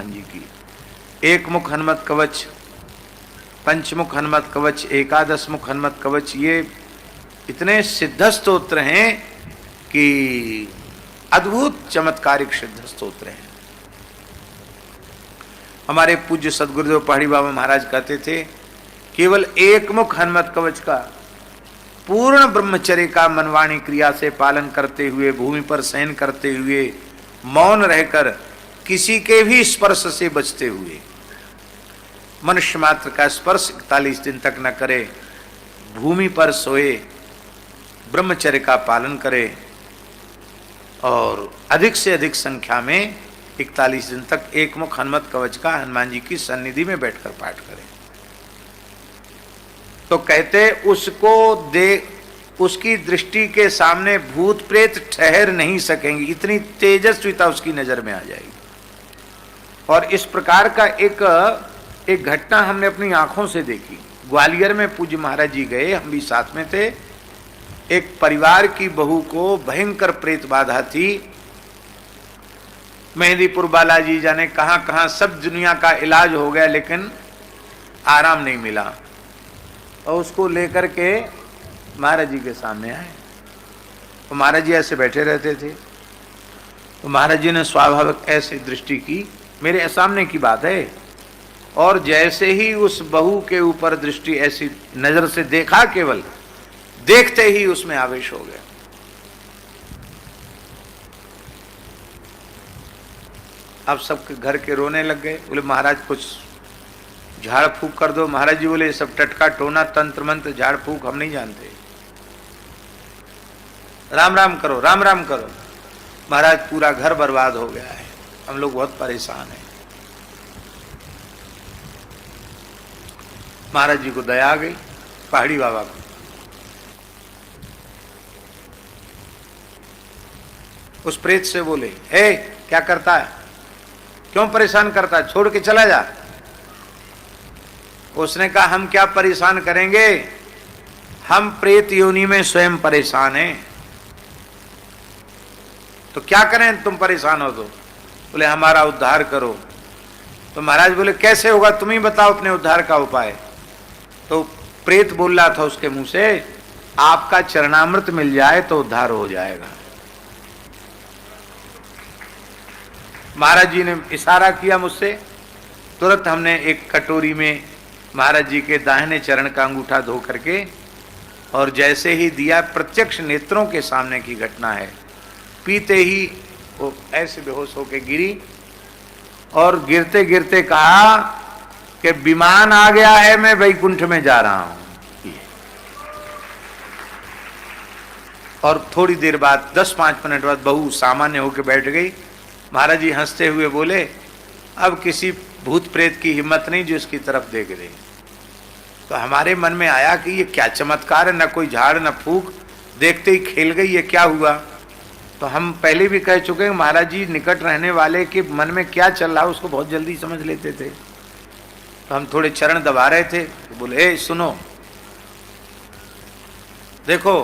जी की एक मुख हनुमत कवच, पंचमुख हनुमत कवच, एकादश मुख हनुमत कवच, ये इतने सिद्ध स्तोत्र हैं कि अद्भुत चमत्कारिक सिद्ध स्तोत्र हैं। हमारे पूज्य सदगुरुदेव पहाड़ी बाबा महाराज कहते थे केवल एक मुख हनुमत कवच का पूर्ण ब्रह्मचर्य का मनवाणी क्रिया से पालन करते हुए, भूमि पर शयन करते हुए, मौन रहकर, किसी के भी स्पर्श से बचते हुए, मनुष्य मात्र का स्पर्श 41 दिन तक न करे, भूमि पर सोए, ब्रह्मचर्य का पालन करे और अधिक से अधिक संख्या में 41 दिन तक एक मुख हनुमत कवच का हनुमान जी की सन्निधि में बैठकर पाठ करें। तो कहते उसकी दृष्टि के सामने भूत प्रेत ठहर नहीं सकेंगे, इतनी तेजस्विता उसकी नजर में आ जाएगी। और इस प्रकार का एक घटना हमने अपनी आंखों से देखी। ग्वालियर में पूज्य महाराज जी गए, हम भी साथ में थे। एक परिवार की बहू को भयंकर प्रेत बाधा थी। मेहंदीपुर बालाजी जाने कहां कहां सब दुनिया का इलाज हो गया, लेकिन आराम नहीं मिला। और उसको लेकर के महाराज जी के सामने आए। तो महाराज जी ऐसे बैठे रहते थे। तो महाराज जी ने स्वाभाविक ऐसे दृष्टि की, मेरे सामने की बात है, और जैसे ही उस बहू के ऊपर दृष्टि ऐसी नजर से देखा, केवल देखते ही उसमें आवेश हो गया। अब सब घर के रोने लग गए। बोले महाराज कुछ झाड़ फूक कर दो। महाराज जी बोले सब टटका टोना तंत्र मंत्र झाड़ फूक हम नहीं जानते, राम राम करो, राम राम करो। महाराज पूरा घर बर्बाद हो गया है, हम लोग बहुत परेशान हैं। महाराज जी को दया आ गई, पहाड़ी बाबा को। उस प्रेत से बोले, हे क्या करता है, क्यों परेशान करता है, छोड़ के चला जा। उसने कहा हम क्या परेशान करेंगे, हम प्रेत योनि में स्वयं परेशान हैं, तो क्या करें, तुम परेशान हो तो। बोले हमारा उद्धार करो। तो महाराज बोले कैसे होगा, तुम ही बताओ अपने उद्धार का उपाय। तो प्रेत बोल रहा था उसके मुंह से, आपका चरणामृत मिल जाए तो उद्धार हो जाएगा। महाराज जी ने इशारा किया मुझसे, तुरंत हमने एक कटोरी में महाराज जी के दाहिने चरण का अंगूठा धो करके, और जैसे ही दिया, प्रत्यक्ष नेत्रों के सामने की घटना है, पीते ही वो ऐसे बेहोश होके गिरी, और गिरते गिरते कहा कि विमान आ गया है, मैं वैकुंठ में जा रहा हूं। और थोड़ी देर बाद 10-5 मिनट बाद बहू सामान्य होकर बैठ गई। महाराज जी हंसते हुए बोले अब किसी भूत प्रेत की हिम्मत नहीं जो इसकी तरफ देख रही। तो हमारे मन में आया कि ये क्या चमत्कार है, न कोई झाड़ न फूक, देखते ही खेल गई, ये क्या हुआ। तो हम पहले भी कह चुके हैं महाराज जी निकट रहने वाले के मन में क्या चल रहा है उसको बहुत जल्दी समझ लेते थे। तो हम थोड़े चरण दबा रहे थे, तो बोले ए सुनो, देखो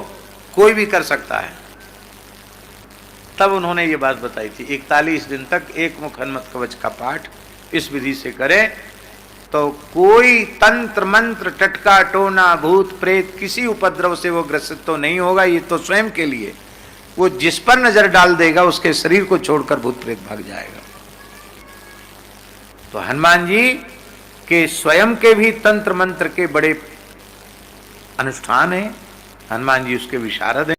कोई भी कर सकता है। तब उन्होंने ये बात बताई थी, 41 दिन तक एक मुख हनुमत कवच का पाठ इस विधि से करें तो कोई तंत्र मंत्र टटका टोना भूत प्रेत किसी उपद्रव से वो ग्रसित तो नहीं होगा। ये तो स्वयं के लिए, वो जिस पर नजर डाल देगा उसके शरीर को छोड़कर भूत प्रेत भाग जाएगा। तो हनुमान जी के स्वयं के भी तंत्र मंत्र के बड़े अनुष्ठान हैं। हनुमान जी उसके विशारद हैं।